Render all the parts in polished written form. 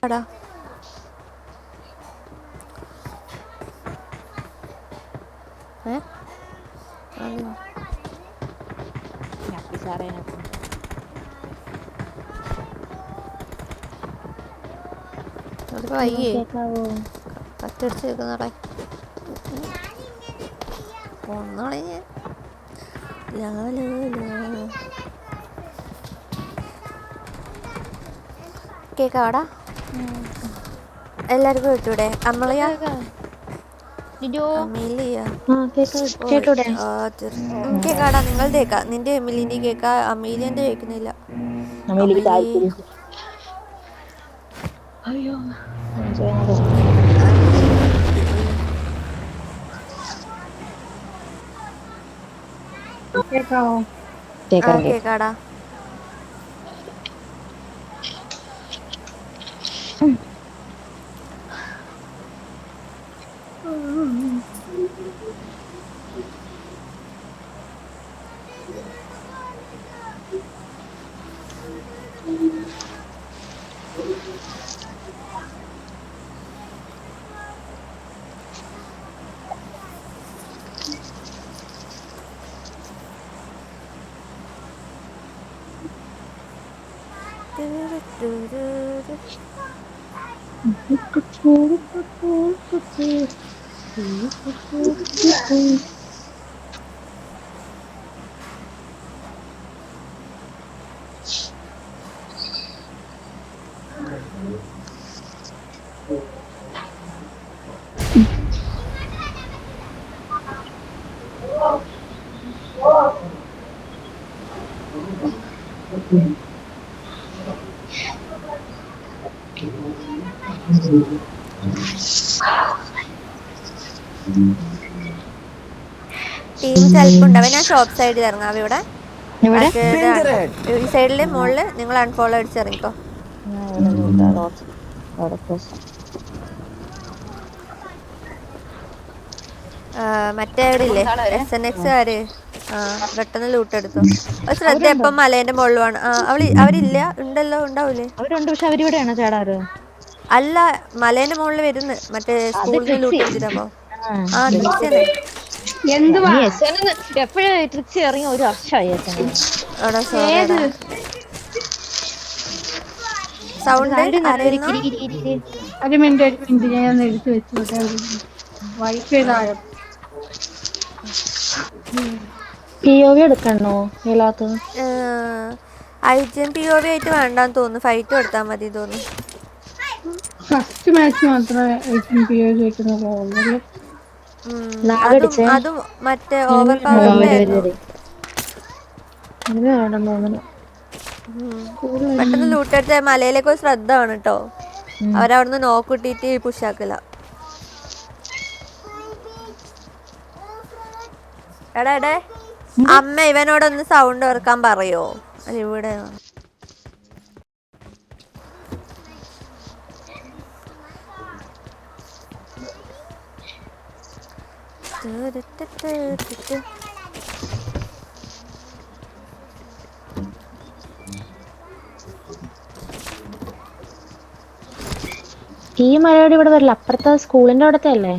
എടാ വയ്യേ കത്തടിച്ച് വെക്കുന്നടേ ഒന്നാളെ ഞാൻ കേക്കാടാ എല്ലാവർക്കും വെച്ചൂടെ അമ്മളിയാ കേക്കാടാ നിങ്ങൾ കേക്കാ നിന്റെ എമിലിന്റെ കേക്കാ അമീലിയന്റെ കേൾക്കുന്നില്ല. കേക്കാടാ ടീം ചിലപ്പുണ്ടാവും. ഞാൻ ഷോപ്പ് സൈഡിൽ ഇറങ്ങാം. ഇവിടെ ഈ സൈഡില് മുകളില് നിങ്ങൾ അൺഫോളോ അടിച്ചിറങ്ങിക്കോ. മറ്റേ അവിടെ ഇല്ലേ SNX കാര് പെട്ടെന്ന് ലൂട്ട് എടുത്തു. ശ്രദ്ധ എപ്പം മലേന്റെ മുകളിലാണ്. അവരില്ല ഉണ്ടല്ലോ ഉണ്ടാവൂലേ? അല്ല മലേന്റെ മുകളിൽ വരുന്നു മറ്റേ സ്കൂളിൽ നിന്ന് ലൂട്ട് എടുത്തിട്ടപ്പോ സൗണ്ട് എടുക്കണോ IGN POV ആയിട്ട് വേണ്ടാന്ന് തോന്നുന്നു. ഫൈറ്റ് കൊടുത്താൽ മതി തോന്നുന്നു. ഫസ്റ്റ് മാച്ച് മാത്രമേ അതും മറ്റേ ഓവർ പവറിലായിരുന്നു. പെട്ടെന്ന് ലൂട്ടെടുത്ത മലയിലേക്ക് ഒരു ശ്രദ്ധ ആണ് കേട്ടോ. അവരവിടുന്ന് നോക്കിട്ടിട്ട് പുഷാക്കില്ല. എടേ അമ്മ ഇവനോടൊന്ന് സൗണ്ട് ഓർക്കാൻ പറയോ? അല്ല ഇവിടെ ഈ മലയാളി ഇവിടെ വരില്ല. അപ്പുറത്തെ സ്കൂളിന്റെ അവിടത്തെ അല്ലേ?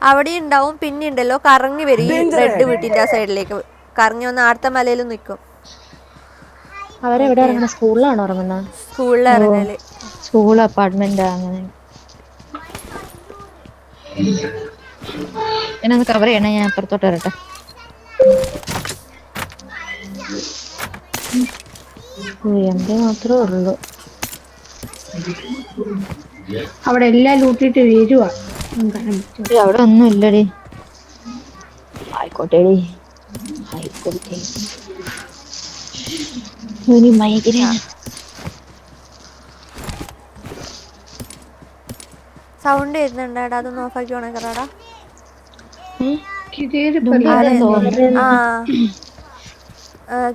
അവിടെ ഉണ്ടാവും. പിന്നെ ഉണ്ടല്ലോ കറങ്ങി വരും ഈ റെഡ് വീട്ടിന്റെ ആ സൈഡിലേക്ക് കറങ്ങി വന്ന് ആടത്തെ മലയിൽ നിൽക്കും. അവരെവിടെ ഇറങ്ങണ? സ്കൂളിലാണോ ഇറങ്ങുന്നത്? സ്കൂളിൽ ഇറങ്ങല്. സ്കൂൾ അപ്പാർട്ട്മെന്റ് അങ്ങനെ. എന്നെ കവർ ചെയ്യണേ. ഞാൻ അപ്പുറത്തോട്ട് വരട്ടെ. എന്റെ മാത്രമേ ഉള്ളൂ. അവിടെ എല്ലാം ലൂട്ടിട്ട് വരുവാ. അവിടെ ഒന്നും ഇല്ലടി. ആയിക്കോട്ടെടി ആയിക്കോട്ടെ. സൗണ്ട് വരുന്നുണ്ടാടാ. അതൊന്ന് ഓഫാക്കി ഉണക്കറാടാ.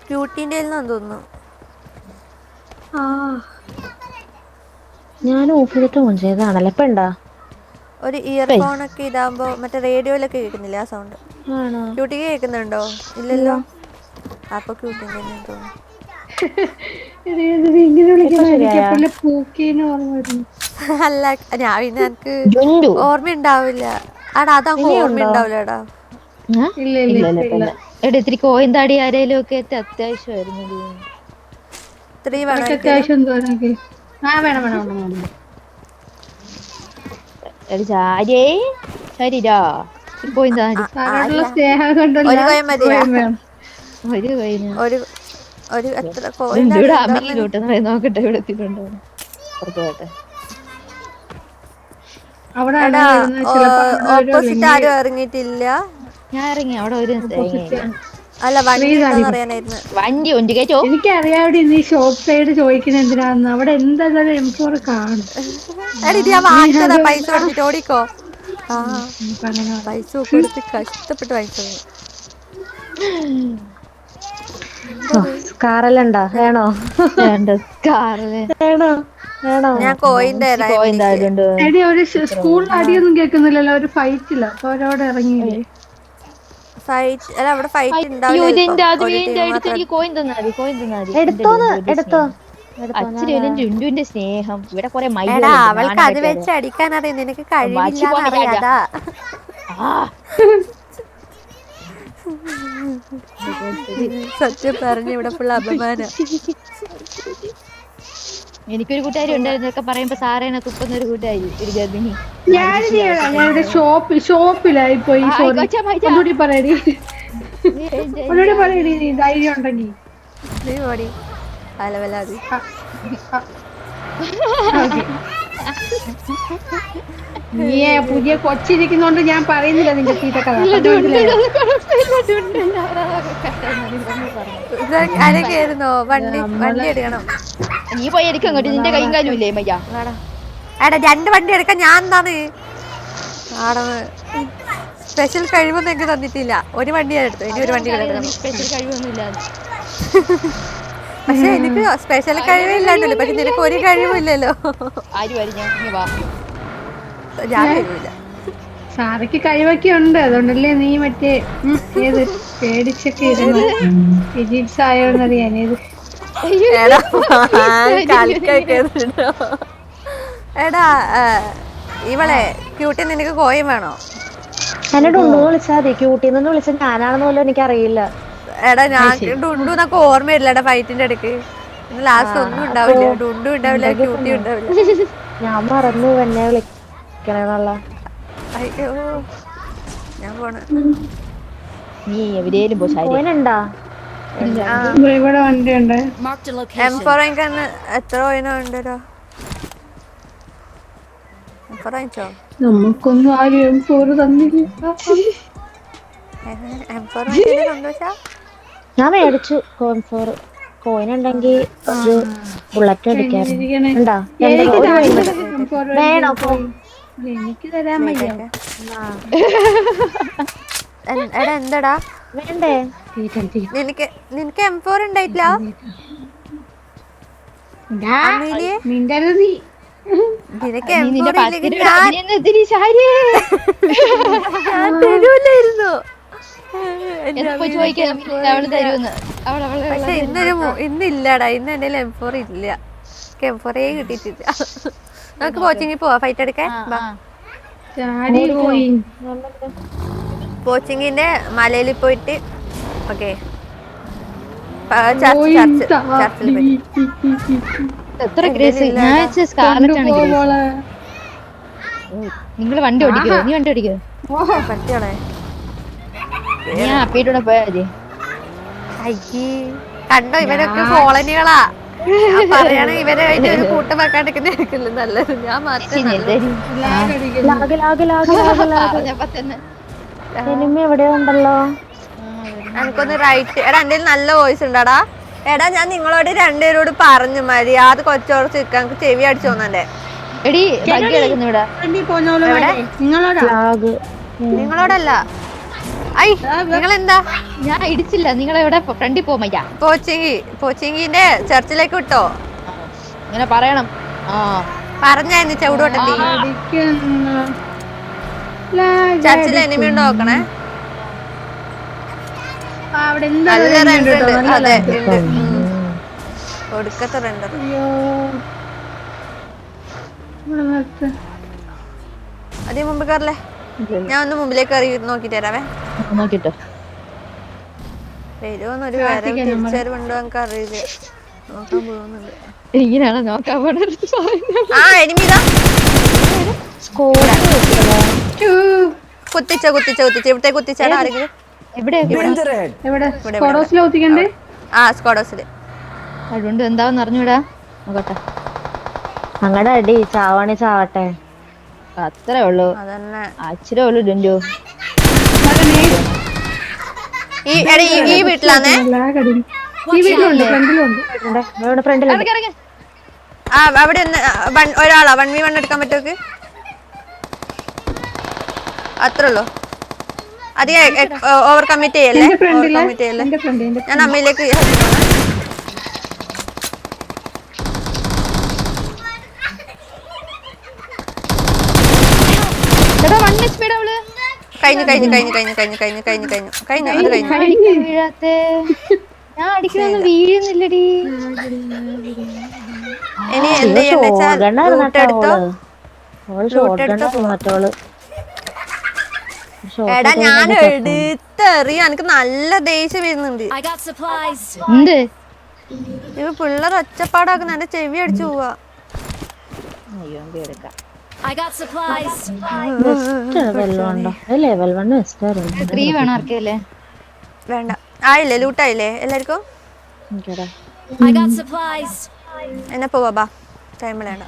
ക്യൂട്ടിന്റെ തോന്നുന്നു. ഞാൻ ഓഫ് ചെയ്തിട്ട് ഓൺ ചെയ്തതാണല്ലോ. ഇപ്പൊ ഉണ്ടാ ഒരു ഇയർഫോണൊക്കെ ഇതാകുമ്പോ മറ്റേ റേഡിയോയിലൊക്കെ കേൾക്കുന്നില്ല ആ സൗണ്ട്. ക്യൂട്ടിക്ക് കേൾക്കുന്നുണ്ടോ? ഇല്ലല്ലോ. അപ്പൊ ക്യൂട്ടിന്റെ തോന്നുന്നു. ഇങ്ങനെ ഇപ്പൊ വിളിക്കണം എനിക്ക് ശരിയായ എപ്പോഴും പൂക്കേന്ന് ഓർമ്മ വരുന്നു. അല്ല ഞാൻ പിന്നെ എനിക്ക് ജുണ്ടു ഓർമ്മ ഉണ്ടാവില്ല. എടാ അതങ്ങ് ഓർമ്മ ഇനിയുണ്ടോ? ഉണ്ടാവില്ലടാ. ഇല്ല ഇല്ല ഇല്ല ഇപ്പൊ ഇപ്പൊ ഇല്ല. ഇല്ല. എടാ ഇത്തിരി കോയിന്താടി ആരേലും ഒക്കെ അത്യാവശ്യമായിരുന്നു. 3 അത്രയ്ക്ക് വേണമെങ്കിലും. അത്യാവശ്യം തോന്നെങ്കിൽ വേണം വേണം വേണം വേണം. എടി ശാരിയേ ശരിരാ കോയിന്താടി സാറോടുള്ള അല്ല സ്നേഹം കൊണ്ടല്ല, ഒരു കോയം മതിയാ. കോയം വേണം. ഒരു കോയിന് ഒരു ഒരു എത്ര ഇതെന്ത് കോയിന്താടി ഇവിടെ എന്താ അമ്മയിൽ പറഞ്ഞത്? കൂട്ടുന്ന നോക്കട്ടെ ഇവിടെ എത്തിയിട്ടുണ്ടോ പുറത്ത് പോട്ടെ. അവിടെ എടാ ആണെങ്കിൽ ഇരുന്ന് ചിലപ്പോ അവിടെ വരുമോ ഓപ്പോസിറ്റ് അല്ലെങ്കിൽ ആരും ഇറങ്ങിയിട്ടില്ല. ഞാൻ ഇറങ്ങി അവിടെ ഒരു ഓപ്പോസിറ്റ് തേങ്ങയില്ല. അല്ല വണ്ടി ഉണ്ടോന്ന് പ്ലീസ്. അറിയാനായിരുന്നു. വണ്ടി ഉണ്ട് കേട്ടോ. എനിക്കറിയാവിടെ നീ ഷോപ്പ് സൈഡ് ചോദിക്കുന്ന എന്തിനാന്ന്. അവിടെ എന്തായാലും M4 കാണും. എടി ഇത് ഞാൻ നീ വാങ്ങിച്ചതാ പൈസ അതുകൊണ്ടാ കൊടുത്തിട്ട്. ഓടിക്കോ. ആ ഇനിയിപ്പോ അങ്ങനെ പറയാം. പൈസ കൊടുത്ത് കഷ്ടപ്പെട്ട് വാങ്ങിച്ചത്. കാറെല്ലാം ഉണ്ടാ വേണോ? വേണ്ട കാറില് വേണോ വേണോ? ഞാൻ കോയിൻ തരാം എമിലിക്ക്. കോയിന്താടി ഉണ്ട്. എടി ഒരു സ്കൂളിൽ അടിയൊന്നും കേൾക്കുന്നില്ലല്ലോ, ഒരു ഫൈറ്റില്ല അപ്പൊ അവരവിടെ ഇറങ്ങിയില്ലേ? ഫൈറ്റ് അല്ല അവിടെ ഫൈറ്റ് അയ്യോ ഉണ്ടാവില്ല ചിലപ്പം. ഇതെന്താ അത് ഒരു ടീം വീണ്ടും എടുത്ത് മാത്രം. എനിക്ക് കോയിൻ തന്നാതി കോയിൻ തന്നാതി. എടുത്തോന്ന് എടുത്തോ ഞാൻ അച്ഛനും ടുണ്ടുവിന്റെ സ്നേഹം. ഇവിടെ കൊറേ എടാ മയിലുകളുണ്ട് അവൾക്ക് നാണം അത് കെട്ടവരെ. വെച്ച് അടിക്കാൻ അറിയാം, നിനക്ക് വാച്ചി പോകാൻ കഴിവില്ലാന്ന് പറ്റാ. അറിയാതാ. ആ സത്യം പറഞ്ഞു ഇവിടെ ഫുൾ അപമാനം. എനിക്കൊരു കൂട്ടുകാരി ഉണ്ടായിരുന്നു ഇതൊക്കെ പറയുമ്പോ സാറേനെ തുപ്പുന്ന ഒരു കൂട്ടുകാരി, ഒരു ഗർഭിണി. ഞാനിവിടെ ഷോപ്പിലായി പോയി. സോറി, ഒന്നുകൂടി പറയടി, ഒന്നുകൂടി പറയടി നീ ധൈര്യം ഉണ്ടെങ്കിൽ. നീ ഓടി അലവലാതി. നീ പുതിയ കൊച്ചിരിക്കുന്നോണ്ട് ഞാൻ പറയുന്നില്ല നിന്റെ ചീത്തക്കഥ. അരക്കായിരുന്നോ? വണ്ടി വണ്ടി എടുക്കണം. നീ പോയി എടുക്കും അങ്ങോട്ട്. നിന്റെ കൈയും കാലും ഇല്ലേ മയ്യ? എടാ 2 വണ്ടി എടുക്കാൻ ഞാൻ എന്താണ് സ്പെഷ്യൽ കഴിവൊന്നും എനിക്ക് തന്നിട്ടില്ല. ഒരു വണ്ടി ഞാൻ എടുത്തു, ഇനി ഒരു വണ്ടി എടുക്കണം. സ്പെഷ്യൽ കഴിവൊന്നുമില്ല. പക്ഷെ എനിക്ക് സ്പെഷ്യൽ കഴിവില്ലാണ്ടല്ലോ. പക്ഷെ നിനക്ക് ഒരു കഴിവില്ലല്ലോ. ആര് വരും? ഞാൻ വാ. ഞാൻ കഴിവില്ല. സാറയ്ക്ക് കഴിവൊക്കെ ഉണ്ട്, അതുകൊണ്ടല്ലേ നീ മറ്റേ ഏത് പേടിച്ചൊക്കെ ഇരുന്നു ഫിജിക്സ് ആയോന്നറിയാൻ. ഏത് എടാ ഇവളെ ക്യൂട്ടി നിനക്ക് കോയം വേണോ? എന്നോട് ഉണ്ടോ വിളിച്ചാൽ മതി. ക്യൂട്ടിന്ന് വിളിച്ചാൽ ഞാനാണെന്ന് പോലും എനിക്കറിയില്ല. എടാ ഞാൻ ഡുണ്ടു എന്നൊക്കെ ഓർമ്മയില്ലടാ ഫൈറ്റിന്റെ ഇടയ്ക്ക്. ലാസ്റ്റ് ഒന്നും ഉണ്ടാവില്ല. ഡുണ്ടു ഉണ്ടാവില്ല, ക്യൂട്ടി ഉണ്ടാവില്ല. ഞാൻ മറന്നു എന്നെ വിളിക്കണേന്നുള്ള. അയ്യോ ഞാൻ പോണ. നീ എവിടെയും പോയിണ്ടാ? ഇവിടെ വണ്ടി ഉണ്ട്. M4 എത്ര കോയിനോ ഉണ്ടോ? M4 വാങ്ങിച്ചോ? നമുക്കൊന്നും ആരും M4 തന്നില്ല. M4 വാങ്ങിച്ചതിന്റെ സന്തോഷാ? ഞാൻ മേടിച്ചു കോയിൻ ഉണ്ടെങ്കിൽ ഒരു ബുള്ളറ്റ് അടിക്കാറുണ്ട്. എനിക്ക് തരാൻ വയ്യ. എടാ എന്താടാ വേണ്ടേ? നിനക്ക് M4 ഉണ്ടായിട്ടില്ല? മിണ്ടരുത് നീ. നിനക്ക് M4 ഇല്ലെങ്കിൽ ഞാൻ തരൂലായിരുന്നു. പക്ഷെ ഇന്നില്ലടാ, ഇന്ന് എന്റെ M4 ഇല്ല. M4 കിട്ടിയിട്ടില്ല. നമുക്ക് കോച്ചിങ്ങിൽ പോവാ ഫൈറ്റ് എടുക്കാൻ. കോച്ചിങ്ങിന്റെ മലയിൽ പോയിട്ട് ഓക്കെ ചർച്ചിൽ പോയിട്ട്. നിങ്ങൾ വണ്ടി ഓടിക്കോ? നീ വണ്ടി ഓടിക്കോ? പറ്റിയോളെ ഞാൻ അപ്പീട്ടൂടെ പോയാ മതി. കണ്ടോ ഇവരൊക്കെ കോളനികളാ. പറയണേ ഇവരായിട്ട് ഒരു കൂട്ടം വെക്കാണ്ടിരിക്കുന്ന നല്ലത്. ഞാൻ മാത്രം എവിടെ ഉണ്ടല്ലോ. എനിക്കൊന്ന് റൈറ്റ്. എടാ എന്റെ നല്ല വോയിസ് ഉണ്ടാടാ. എടാ ഞാൻ നിങ്ങളോട് 2 പേരോട് പറഞ്ഞു മതി. അത് കൊച്ചോർച്ച് നിൽക്കാൻ ചെവി അടിച്ചു തോന്നണ്ടേ. നിങ്ങളോടല്ല. നിങ്ങളെന്താ? ഞാൻ ഇടിച്ചില്ല. നിങ്ങളെവിടെ ഫ്രണ്ടിൽ പോമയ്യ? പോച്ചിങ്ങിന്റെ ചർച്ചിലേക്ക് വിട്ടോ? ഇങ്ങനെ പറയണം. പറഞ്ഞായിരുന്നു ചവിടോട്ടെത്തി. ചർച്ചിൽ എനിമി ഉണ്ടോ നോക്കണേ. അവിടെ എന്താ നല്ല റെന്റ് കേട്ടോ, ഉണ്ട്. നല്ല അതെ light. ഉണ്ട്. ഒടുക്കത്തെ റെന്റ്. അയ്യോ ഇവിടെ നിർത്ത്. അതേ മുമ്പ് കയറല്ലേ. ഞാൻ ഒന്ന് മുമ്പിലേക്ക് കയറി നോക്കിട്ട് തരാവേ. നോക്കിട്ടോ. വരുമോന്നൊരു വരവ് പ്രാർത്ഥിക്കാം നമ്മള്. തിരിച്ചറിവുണ്ടോ എനിക്ക് അറിയില്ല. നോക്കാൻ പോകുന്നുണ്ട്. ഇങ്ങനെയാണോ നോക്കാൻ പോണത്? ആ എനിമിതാ ഛൂ, കുത്തിച്ച ഇവിടത്തെ കുത്തിച്ചാടാ ആരെങ്കിലും. എവിടെ എവിടെ സ്കോഡോസിൽ ഒത്തിക്കണ്ടേ? ആ സ്കോഡോസില്. അതുകൊണ്ട് എന്താന്ന് അറിഞ്ഞൂടാ. നോക്കട്ടെ. അങ്ങടെ അടി ചാവാണി ചാവട്ടെ, അത്രേ ഉള്ളൂ. അതന്നെ അച്ചിരേ ഉള്ളൂ. ഡുണ്ടു ഈ വീട്ടിലാന്നേ. ഈ വീട്ടിലുണ്ട്, ഫ്രണ്ടിലുണ്ട്. ഇവിടെ ഫ്രണ്ടിലുണ്ട്. ആ അവിടെ ഒന്ന് ഒരാളാ 1v1 എടുക്കാൻ പറ്റുമോ? അത്രേ ഉള്ളൂ. അധികം ഓവർ കമ്മിറ്റ് ചെയ്യല്ലേ. എന്റെ ഫ്രണ്ട് ഞാൻ അമ്മയിലേക്ക് കഴിഞ്ഞു. ഞാൻ അടിക്കണൊന്നും വീഴുന്നില്ലടി. ഇനി എന്ത് ചെയ്യണ്ടെടുത്തോ. മറ്റോള് എടാ ഞാൻ എടുത്തെറിയാ. എനിക്ക് നല്ല ദേഷ്യം വരുന്നുണ്ട്. ഇവ പിള്ളേർ ഒച്ചപ്പാടാക്കുന്ന എന്റെ ചെവി അടിച്ചു പോവാ. വേണ്ട ആയില്ലേ, ലൂട്ടായില്ലേ എല്ലാവർക്കും. എന്നെ പോവാ ടൈമിലേണ്ട.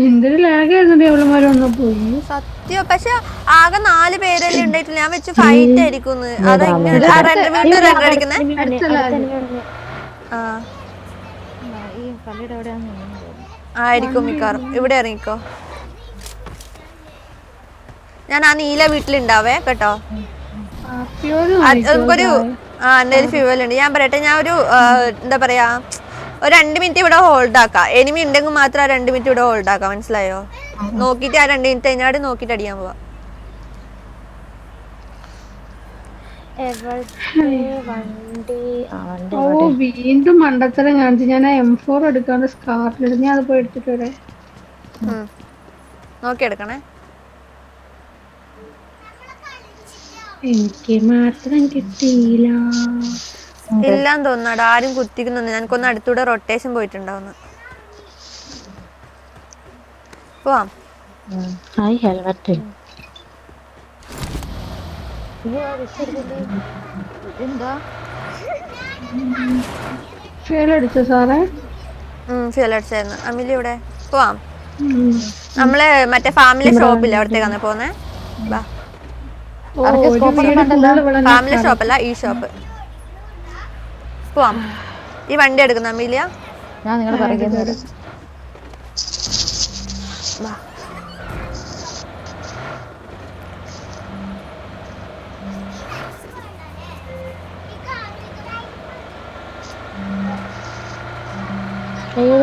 എന്തൊരു ലാഗായിരുന്നു അവളുമാര് വന്നപ്പോ. സത്യം. പക്ഷെ ആകെ 4 പേരല്ലേ ഉണ്ടായിട്ടില്ല. ഞാൻ വെച്ച് ഫൈറ്റ് ആയിരിക്കും. അതെങ്ങനെ അടിക്കുന്നേ. ആയിരിക്കും മിക്കാറും. ഇവിടെ ഇറങ്ങിക്കോ. ഞാൻ ആ നീല വീട്ടിലുണ്ടാവേ കേട്ടോ. നമുക്കൊരു എന്റെ ഫ്യൂവൽ ഉണ്ട്. ഞാൻ പറയട്ടെ, ഞാൻ ഒരു എന്താ പറയാ, ഒരു 2 മിനിറ്റ് ഇവിടെ ഹോൾഡ് ആക്കാം. എനിമി ഉണ്ടെങ്കിൽ മാത്രം ആ 2 മിനിറ്റ് ഇവിടെ ഹോൾഡ് ആക്കാം. മനസ്സിലായോ? നോക്കിട്ട് ആ 2 മിനിറ്റ് കഴിഞ്ഞാട് നോക്കിട്ട് അടിക്കാൻ പോവാ. വീണ്ടും മണ്ടത്തരം കാണിച്ചു. ഞാൻ M4 എടുക്കാണ്ട് സ്കാർലെടുത്ത്. ഞാൻ അത് പോയി എടുത്തിട്ട് വരാം. നോക്കിയെടുക്കണേ. എനിക്ക് മാത്രം കിട്ടിയില്ല. ഇല്ലാന്ന് തോന്നുന്നു. ആരും കുത്തിക്കുന്നു. ഞങ്ങൾക്കൊന്ന് അടുത്തൂടെ റൊട്ടേഷൻ പോയിട്ടുണ്ടാവുന്നു. പോവാം. ഹെൽമെറ്റ് ഫെയിൽ അടിച്ചോ സാറേ? ഫെയിൽ അടിച്ചായിരുന്നു. അമിലി ഇവിടെ. പോവാം. നമ്മള് മറ്റേ ഫാമിലി ഷോപ്പില്ലേ, അവിടത്തേക്കാണ് പോന്നേ. ഫാമിലി ഷോപ്പല്ല, ഈ ഷോപ്പ്. പോവാം. ഈ വണ്ടി എടുക്കുന്ന അമീലിയ. ഞാൻ നിങ്ങളെ പറയുന്നത്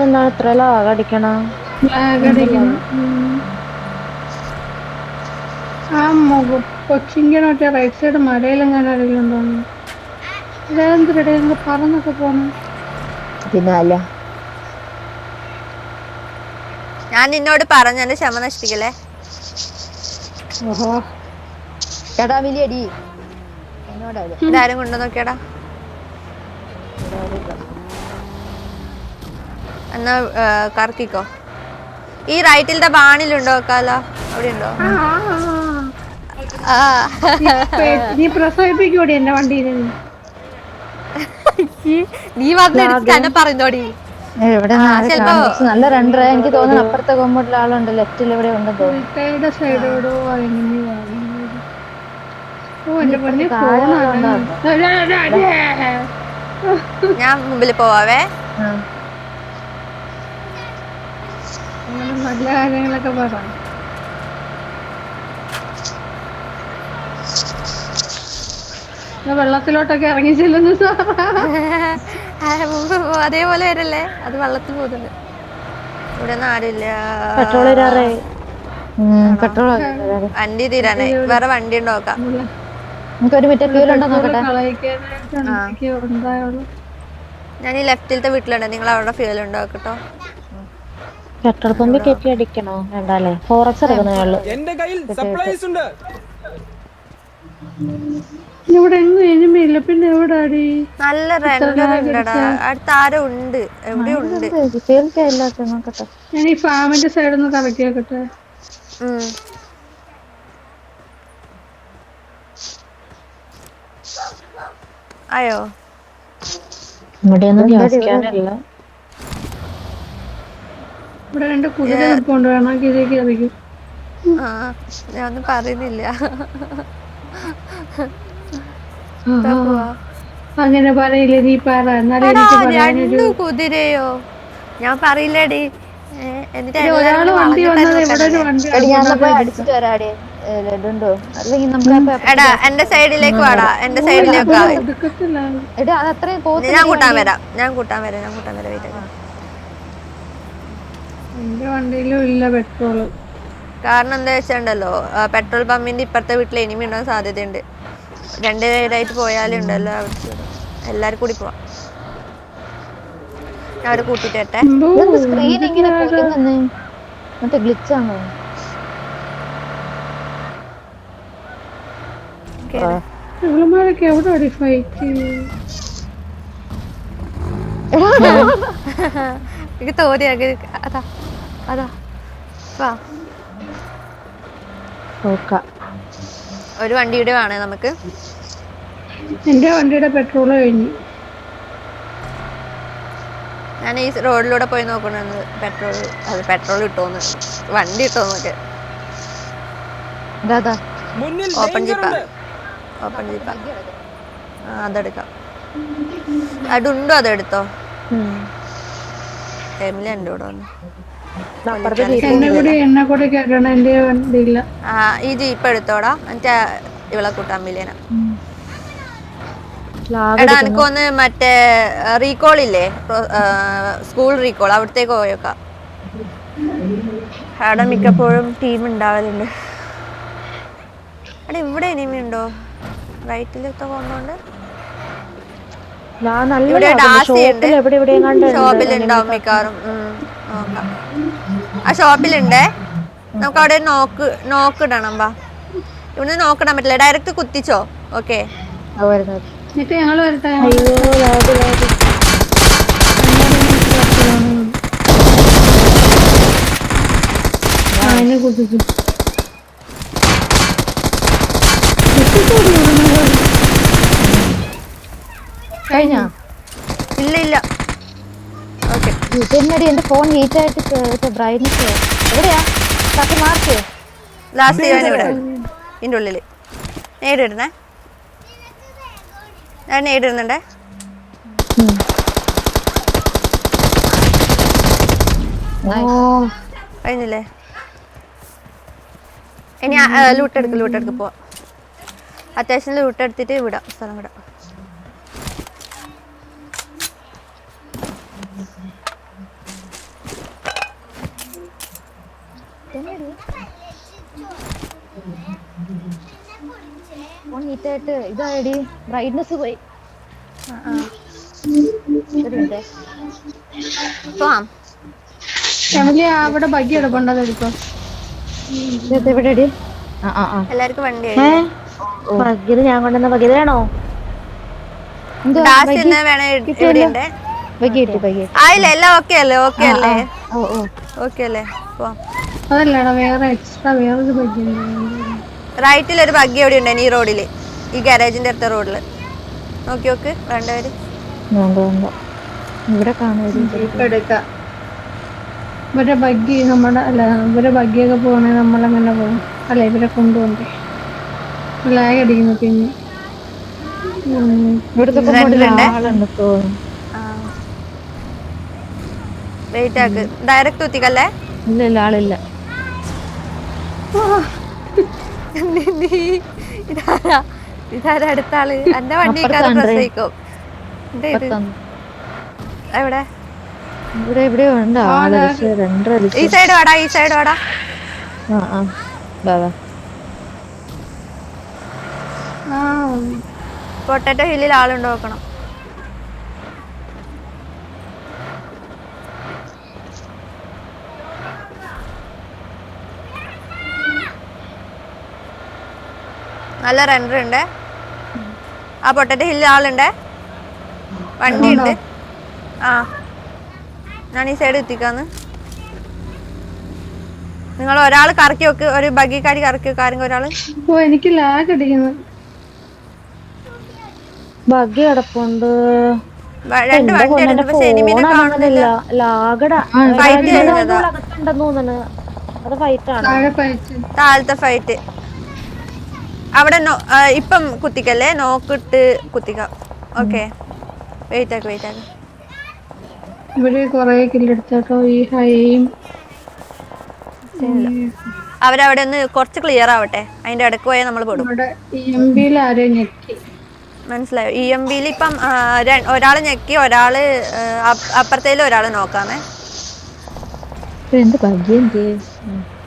എന്താണ് ഇത്ര ലാഗടിക്കണം? ആ മുഖം കൊച്ചിൻ്റെ മറ്റേ റൈറ്റ് സൈഡ് മലയിലെങ്ങനെ ആരെങ്കിലും തോന്നുന്നു. ഇതെന്തിടെ ഞങ്ങൾ പറന്നൊക്കെ പോന്നു. പിന്നെ അല്ല, ഞാൻ നിന്നോട് പറഞ്ഞു എന്റെ ക്ഷമ നശിപ്പിക്കല്ലേ. ഓഹോ ചേട്ടാ വലിയടി ഇതാരും കൊണ്ടു നോക്കിയടാ. എന്നാ കറക്കിക്കോ. ഈ റൈറ്റിലത്തെ ബാണിലുണ്ടോ കാല? അവിടെ ഉണ്ടോ? നീ പ്രസവിപ്പിക്കൂടി എന്റെ വണ്ടിയിൽ. നീ വന്ന് പറയുന്നോടി. നല്ല രണ്ടര. എനിക്ക് തോന്നുന്നു അപ്പുറത്തെ കോമ്പൗണ്ടിലെ ആളുണ്ട്. ലെഫ്റ്റിൽ എവിടെ ഉണ്ടെന്ന് തോന്നുന്നു. സൈഡോടോ ഞാൻ മുമ്പിൽ പോവാവേ. നല്ല കാര്യങ്ങളൊക്കെ പറ. വെള്ളത്തിലോട്ടൊക്കെ ഇറങ്ങി ചെല്ലുന്നു അതേപോലെ വരല്ലേ. അത് വെള്ളത്തിൽ പോകുന്നുണ്ട്. ഇവിടെ ഒന്നും ആരുമില്ല. പെട്രോൾ വണ്ടി തീരാനായി. വേറെ വണ്ടി ഉണ്ടോ നോക്കാം. നമുക്ക് ഒരു മിനിറ്റ് ഫ്യൂൽ ഉണ്ടോ നോക്കട്ടെ. കളയിക്കാനായിട്ട് എന്തൊക്കെയോ ഉണ്ടായുള്ളൂ. ഞാൻ ഈ ലെഫ്റ്റിലത്തെ വീട്ടിലുണ്ട്, നിങ്ങൾ അവിടെ ഫ്യൂൽ ഉണ്ടോ കേട്ടോ. പെട്രോൾ പമ്പിൽ കയറ്റി അടിക്കണോ? വേണ്ടല്ലേ, ഫോറക്സ് എടുക്കുന്നേ ഉള്ളൂ. എന്റെ കയ്യിൽ സപ്ലൈസ് ഉണ്ട്. ഇവിടെ എങ്ങും എനിമിയില്ല, പിന്നെ എവിടെ അടി? നല്ല റെൻഡർ ഉണ്ടടാ, അടുത്ത് ആരും ഉണ്ട്, എവിടെ ഉണ്ട്. നോക്കട്ടെ. ഞാൻ ഈ ഫാമിന്റെ സൈഡിൽ നിന്ന് കറക്കി വെക്കട്ടെ. അയ്യോ ഇവിടെയൊന്നും ഗ്യാസിക്കാനില്ല. ഇവിടെ 2 കുതിര നിൽക്കൊണ്ട് വേണം ഇതിലേക്ക് കറിക്കും. ആ ഞാനൊന്നും പറയുന്നില്ല. അങ്ങനെ പറയില്ല, നീ പറ. എന്നാലും എനിക്ക് പറയാനൊരു 2 കുതിരയോ? ഞാൻ പറയില്ലേടി. എന്നിട്ട് ഒരാള് വണ്ടി വന്നത് ഇവിടെ ഒരു വണ്ടി അടിച്ചിട്ട് വരാടി. ഇതുണ്ടോ അല്ലെങ്കിൽ നമുക്ക് എടാ എന്റെ സൈഡിലേക്ക് വാടാ, എന്റെ സൈഡിലേക്ക് വാ. ഒടുക്കത്തിലാണ്. എടാ അത് അത്രയും ഞാൻ കൂട്ടാൻ വരാം, ഞാൻ കൂട്ടാൻ വരാം. വെയിറ്റ്. എന്റെ വണ്ടിയിലും ഇല്ല പെട്രോള്. കാരണം എന്താ വെച്ചിട്ടുണ്ടല്ലോ, പെട്രോൾ പമ്പിന്റെ ഇപ്പുറത്തെ വീട്ടിൽ എനിമി ഉണ്ടാകാൻ സാധ്യതയുണ്ട്. 2 പേരായിട്ട് പോയാലും ഉണ്ടല്ലോ, എല്ലാരും കൂടി പോവാം. ഞാൻ അവരെ കൂട്ടിട്ടെ. സ്ക്രീൻ ഇങ്ങനെ പോകുന്നേ മറ്റേ ഗ്ലിച്ചാണോ? ഇവളുമാരൊക്കെ എവിടെ അടി ഫൈറ്റ്? എനിക്ക് തോന്നിയ അതാ അതാ വാ. ഒരു വണ്ടിയുടെ വേണേ നമുക്ക്. എന്റെ വണ്ടിയുടെ പെട്രോള് കഴിഞ്ഞു. ഞാൻ ഈ റോഡിലൂടെ പോയി നോക്കണെന്ന് പെട്രോൾ കിട്ടുമെന്ന്, വണ്ടി കിട്ടുമെന്നൊക്കെ. മുന്നിൽ ഓപ്പൺ danger ജീപ്പാ. ഉണ്ട്. അതെടുക്കാം. അതുണ്ടോ? അതെടുത്തോ. ഫാമിലി എൻ്റെ കൂടെ വന്നു. എന്നെ കൂടെ കേട്ടണം, എന്റെ വണ്ടി ഇല്ല. ഈ ജീപ്പ് എടുത്തോടാ, എന്നിട്ട് ഇവളെ കൂട്ടാൻ മില്ലേന. എടാ എനിക്കൊന്ന് മറ്റേ റീകോൾ ഇല്ലേ, സ്കൂൾ റീകോൾ, അവിടത്തേക്ക് പോയേക്കാം. അവിടെ മിക്കപ്പോഴും ടീം ഉണ്ടാവലുണ്ട്. എടാ ഇവിടെ എനിമി ഉണ്ടോ? റൈറ്റിലത്തെ കൊണ്ടോണ്ട് ഇവിടെ ഡാസി ഉണ്ട്, ഷോപ്പിലുണ്ടാവും മിക്കവാറും. നോക്കാം. ആ ഷോപ്പിലുണ്ടേ. നമുക്ക് അവിടെ നോക്കിടണം. വാ, ഇവിടുന്ന് നോക്കിടാൻ പറ്റില്ല, ഡയറക്റ്റ് കുത്തിച്ചോ. ഓക്കെ എന്നിട്ട് ഞങ്ങള് വരട്ടെ. അതിനെ കുത്തിച്ചു. കഴിഞ്ഞോ? ഇല്ല. ഓക്കെ, ഇതെന്നടി എന്റെ ഫോൺ ഹീറ്റ് ആയിട്ട് ബ്രൈറ്റ്നസ് എവിടെയാ? മാർക്ക് ലാസ്റ്റ് ചെയ്യാൻ ഇവിടെ ഇതിൻ്റെ ഉള്ളിൽ നേടിടണേ. ഞാൻ നേടിടുന്നുണ്ടേ. കഴിഞ്ഞില്ലേ? ഇനി ലൂട്ടെടുക്ക് പോവാം. അത്യാവശ്യം ലൂട്ടെടുത്തിട്ട് വിടാം, സ്ഥലം വിടാം. ഫോൺ ഹീറ്റായിട്ട് ഇതായടി, ബ്രൈറ്റ്നസ് പോയി. പോവാം. ഫാമിലി അവിടെ ബഗ്ഗി എടുപ്പുണ്ടോ? അതെടുക്കോ. എവിടെടി? എല്ലാവർക്കും വണ്ടി ബഗ്ഗിത് ഞാൻ കൊണ്ടുവന്ന ബഗ്ഗിത് വേണോ? ആയില്ല, എല്ലാം ഓക്കെ അല്ലേ? ഓക്കെ അല്ലേ? പോവാം. അതല്ലടാ, വേറെ എക്സ്ട്രാ വേറൊരു ബഗ്ഗി ഉണ്ട്. റൈറ്റിലൊരു ബഗ്ഗി എവിടെ ഉണ്ട്? ഈ റോഡില്, ഈ ഗാരേജിന്റെ അടുത്ത റോഡില് നോക്കി. വേണ്ടവര് ഇവിടെ കാണുക. ഇവരെ ബഗ്ഗി നമ്മുടെ അല്ല, ഇവരെ ബഗ്ഗിയൊക്കെ പോകണേ നമ്മളെങ്ങനെ പോകും? അല്ല, ഇവരെ കൊണ്ടുപോകണ്ടേ? ലാഗ് അടിക്കുന്നു. പിന്നെ വെയിറ്റ് ആക്ക്, ഡയറക്റ്റ് കുത്തിക്കല്ലേ. ഇല്ല, ആളില്ല. ഇതാരാ അടുത്ത ആള്? എന്റെ വണ്ടിക്കാരെ പ്രസവിക്കും. എവിടെ? എവിടെയോ ഉണ്ടോ? ഈ സൈഡ് വാടാ. പൊട്ടറ്റോ ഹില്ലിൽ ആളുണ്ടോ നോക്കണം. നല്ല റെൻഡർ ഉണ്ട്. ആ പൊട്ടറ്റോ ഹില്ലിൽ ആളുണ്ട്, വണ്ടി ഉണ്ട്. ആ ഞാൻ ഈ സൈഡ് എത്തിക്കാന്ന്. നിങ്ങൾ ഒരാൾ കറക്കി വെക്ക്, ഒരു ബഗ്ഗിക്കാരി കറക്കി വെക്കാരെങ്കിൽ ഒരാള്. ഓ എനിക്ക് ലാഗ് അടിക്കുന്നു. ബഗ്ഗി കിടപ്പുണ്ട്. രണ്ട് വണ്ടി ഉണ്ട്, പക്ഷെ എനിമിനെ കാണുന്നില്ല. ഫൈറ്റ് കഴിഞ്ഞതാ. അകത്തുണ്ടെന്ന് തോന്നുന്നു. അത് ഫൈറ്റ് ആണ്. താഴെ പയച്ച് താഴത്തെ ഫൈറ്റ്. അവിടെ ഇപ്പം കുത്തിക്കല്ലേ, നോക്കിട്ട് കുത്തിക്കാം. ഓക്കെ, വെയിറ്റ് ആക്ക്. ഇവിടെ കൊറേ കില്ലെടുത്തോ. ഈ ഹൈയും അവരവിടെ ഒന്ന് കുറച്ച് ക്ലിയർ ആവട്ടെ, അതിന്റെ ഇടക്ക് പോയാൽ നമ്മൾ പെടും. ഇവിടെ EMP-ൽ ആരെയും ഞെക്കി. മനസ്സിലായോ? EMP-ൽ ഇപ്പം ഒരാള് ഞെക്കി, ഒരാള് അപ്പുറത്തേലും ഒരാള് നോക്കാമേ.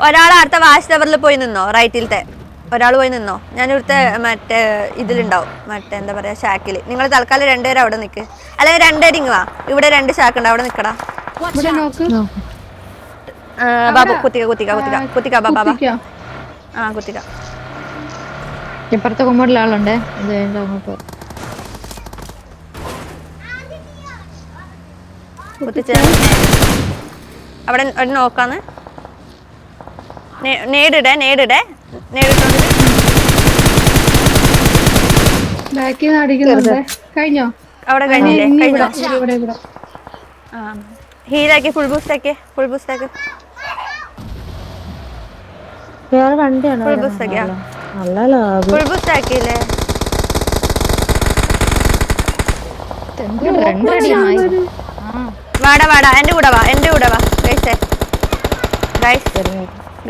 ഒരാൾ അടുത്ത വാച്ച് ടവറിൽ പോയി നിന്നോ, റൈറ്റിലത്തെ ഒരാൾ പോയി നിന്നോ. ഞാനിവിടുത്തെ മറ്റേ ഇതിലുണ്ടാവും, മറ്റേ എന്താ പറയാ, ഷാക്കിൽ. നിങ്ങൾ തൽക്കാലം രണ്ടുപേരും അവിടെ നിൽക്ക്, അല്ലെങ്കിൽ രണ്ടുപേരും ഇങ്ങ് വാ. ഇവിടെ 2 ഷാക്ക് ഉണ്ട്, അവിടെ നിൽക്കടാ. ഇവിടെ നോക്ക്. ബാബു കുത്തിക്ക ബാബാ. ആ കുത്തിക്ക. ഇപ്പുറത്തെ കൊമ്പോട്ടിൽ ആളുണ്ടേ. ഇത് കഴിഞ്ഞ അങ്ങോട്ട് കുത്തിച്ച് അവിടെ ഒരു നോക്കാന്ന്. നേടിട്ടോണ്ട് ബാക്കിൽ നിന്ന് അടിക്കുന്നുണ്ട്. കഴിഞ്ഞോ? അവിടെ കഴിഞ്ഞില്ലേ? കഴിഞ്ഞോ? ഇവിടെ ഹീലാക്കി ഫുൾ ബൂസ്റ്റ് ആക്കി. വേറെ വണ്ടിയാണ്. ഫുൾ ബൂസ്റ്റ് ആക്കിയാ? നല്ല ലാഗ്. Full boost ആക്കിയില്ലേ? വാടാ എന്റെ കൂടെ വാ.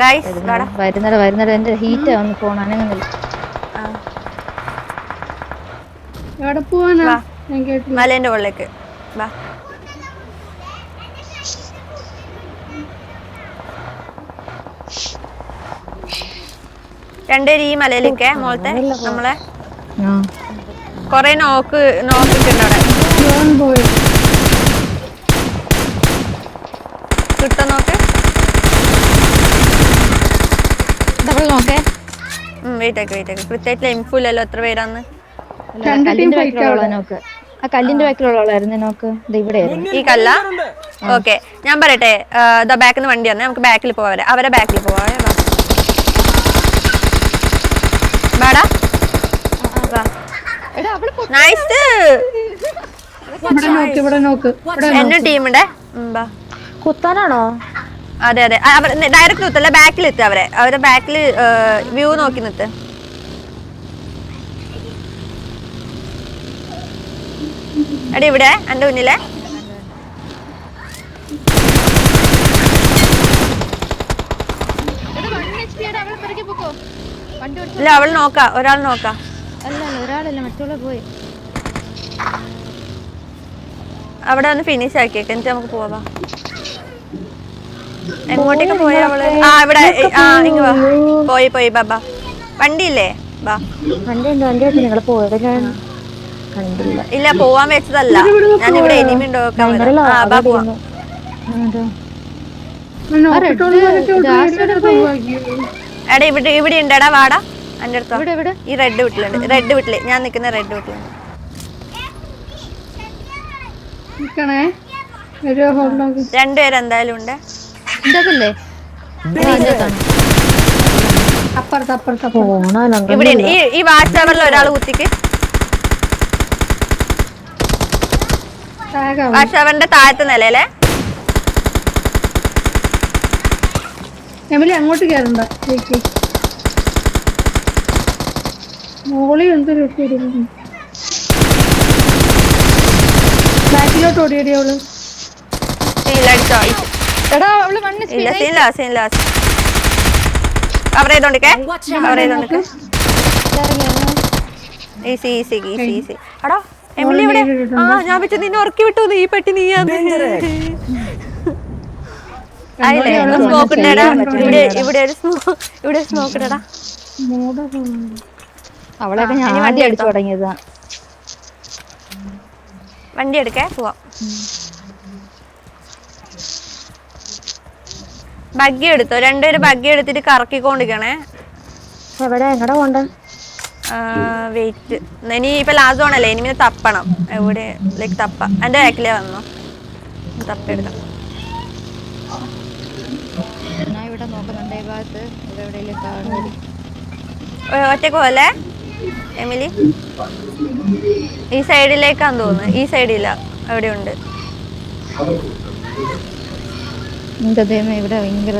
ഗൈസ് വാടാ. വരുന്നത് എന്റെ ഹീറ്റ് വന്ന് ഫോൺ അനങ്ങുന്നില്ല. എവിടെ പോവാനാ? വാ. ഞാൻ കേട്ടില്ല. മലേന്റെ ഉള്ളിലേക്ക് വാ. രണ്ടുപേരും ഈ മലയിലേക്കേ, മോളത്തെ നമ്മളെ കൊറേ നോക്കിട്ടുണ്ട് അവിടെ. പോയി കിട്ടോ നോക്ക്. ഡബിൾ നോക്കേ. വെയിറ്റ് ആക്കി. കൃത്യമായിട്ട് എംഫുല്ലല്ലോ എത്ര പേരാന്ന്. കല്ലിന്റെ ബാക്കിലുള്ള നോക്ക്. ആ കല്ലിന്റെ ബാക്കിലുള്ളായിരുന്നു നോക്ക്. ഇവിടെ ഈ കല്ല. ഓക്കെ, ഞാൻ പറയട്ടെ, ബാക്കിൽ നിന്ന് വണ്ടി വന്നേ, നമുക്ക് ബാക്കിൽ പോവാ. അവരെ ബാക്കിൽ പോവാ. വാടാ. നൈസ്. ഇവിടെ നോക്ക്. എന്നെ ടീമുണ്ടേ. കുത്താനാണോ? അതെ ഡയറക്റ്റ് കുത്തല്ല, ബാക്കിൽ എത്തുക. അവരെ ബാക്കിൽ വ്യൂ നോക്കി നിത്ത്. എടി ഇവിടെ എന്റെ മുന്നിലെ ഇല്ല, അവൾ നോക്കാ. ഒരാൾ നോക്കാ. ഒരാളല്ല, മറ്റുള്ള പോയി. അവിടെ ഒന്ന് ഫിനിഷ് ആക്കിയേക്ക്, എന്നിട്ട് നമുക്ക് പോവാ. എങ്ങോട്ടേക്ക് പോയ അവള്? ഇവിടെ ഇങ്ങ് വാ. പോയി ബാബാ. വണ്ടിയില്ലേ? വാ. നിങ്ങൾ പോയത് ഞാൻ കണ്ടില്ല. ഇല്ല, പോവാൻ വെച്ചതല്ല. ഞാൻ ഇവിടെ എനിമി ഉണ്ടോ? എടാ ഇവിടെ ഉണ്ടടാ, വാടാ. എന്റെ അടുത്ത് ഈ റെഡ് വീട്ടിലുണ്ട്. ഞാൻ നിക്കുന്ന റെഡ് വീട്ടിലുണ്ട്. രണ്ടുപേരും എന്തായാലും ഉണ്ട്. ഇവിടെ ഈ വാച്ച് ടവറിൽ ഒരാൾ കുത്തിക്ക്. വാച്ച് ടവറിന്റെ താഴത്തെ നിലയിലെ എമിലി അങ്ങോട്ട് കയറണ്ട. മോളി എന്തൊരു ബാക്കിലോട്ട് ഓടിയടി അവള്. കവർ ചെയ്തോണ്ടിരിക്കേ. എടാ എമിലി ഇവിടെ. ഞാൻ വെച്ച് നിന്നെ ഉറക്കി വിട്ടു. ഈ പെട്ടി നീയാന്ന്. സ്മോക്ക് ഇടടാ. ഇവിടെ സ്മോക്ക് ഇടടാ. അവളൊക്കെ ഞാൻ ഇനി വണ്ടി ആദ്യം അടിച്ചു എടുത്തോ. തുടങ്ങിയതാ. വണ്ടി എടുക്കേ പോവാം. ബഗ്ഗി എടുത്തോ, രണ്ടുപേര് ബഗ്ഗി എടുത്തിട്ട് കറക്കിക്കൊണ്ടിരിക്കണേ. എങ്ങടെ പോണ്ട? വെയിറ്റ്, ഇനി ഇപ്പൊ ലാസ്റ്റ് ഓണല്ലേ, ഇനി പിന്നെ തപ്പണം. എവിടെ ലൈക്ക് തപ്പ എന്റെ ബാക്കിലേ വന്നോ, തപ്പെടുക്കാം. ഞാൻ ഇവിടെ നോക്കുന്നുണ്ട് ഈ ഭാഗത്ത് എവിടെയെങ്കിലും കാണുന്നത്. ഒറ്റക്ക് പോലെ എമിലി ഈ സൈഡിലേക്കാന്ന് തോന്നുന്നു. ഈ സൈഡില്ല, എവിടെയുണ്ട് ഇവിടെ ഭയങ്കര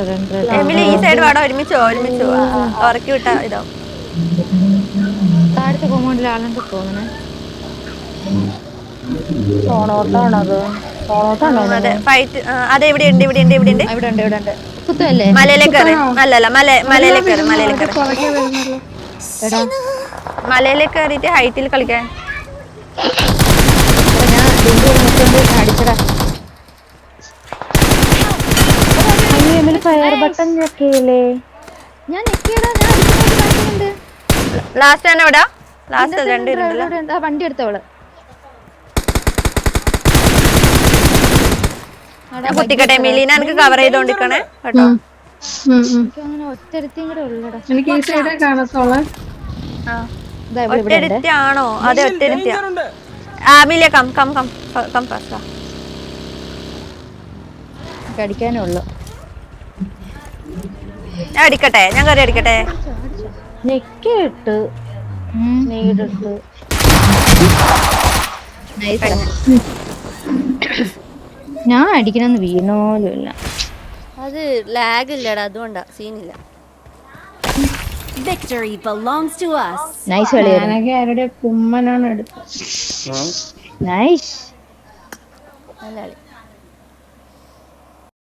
എമിലി? ഈ സൈഡ് വാടാ, ഒരുമിച്ചോ ഉറക്കി വിട്ടാ ഇതാവും. താഴത്തെ കോമ്പൗണ്ടിൽ ആളുണ്ട് തോന്നണേ. സോണോട്ടാണത്. അതെ ഫൈറ്റ്. അതെ ഇവിടെ ഉണ്ട്, ഇവിടെ ഉണ്ട്, ഇവിടെ ഉണ്ട്. ഇവിടെ ഉണ്ട്, ഇവിടെ ഉണ്ട്. കുത്തല്ലേ? മലയിലേക്ക് കയറി. അല്ലല്ല, മലയിലേക്ക് കയറി, മലയിലേക്ക് കയറി. പുറകെ വരുന്നല്ലോ. എടാ മലയിലേക്ക് കയറിയിട്ട് ഹൈറ്റിൽ കളിക്കാൻ. ഞാൻ അടിച്ചടാ. Fire button ഞെക്കിയില്ലേ? ഞാൻ ഞെക്കിയടാ, ഞാൻ അടിക്കുന്നുണ്ട്. ലാസ്റ്റ് തന്നെ എവിടാ? ലാസ്റ്റ് രണ്ടുപേരുണ്ടല്ലോ. വണ്ടി എടുത്തവള്. ഞാൻ കുത്തിക്കട്ടെ എമിലി, എനിക്ക് കവർ ചെയ്തോണ്ടിരിക്കണേ കേട്ടോ. അങ്ങനെ ഒറ്റരുത്തിയും കൂടെ ഉള്ളടാ. എനിക്ക് ഈ സൈഡേ കാണത്തോളെ. ഒറ്റരുത്തിയാണോ? അതെ ഒറ്റരുത്തിയാ. ഉണ്ട്. മിലിയ come come come come fast. അടിക്കാനേ ഉള്ളു. ഞാൻ അടിക്കട്ടെ, ഞാൻ കയറി അടിക്കട്ടെ. ഞെക്കിട്ട് നീടിട്ട് ഞാൻ അടിക്കണമെന്ന് വീണോലുമില്ല. അത് ലാഗ് ഇല്ലടാ, അതുകൊണ്ടാ സീനില്ല. Victory belongs to us. Nice കളിയായിരുന്നു. ഞാനൊക്കെ ആരുടെ കുമ്മനാണ് എടുത്തത്. നൈസ്. നല്ല കളി.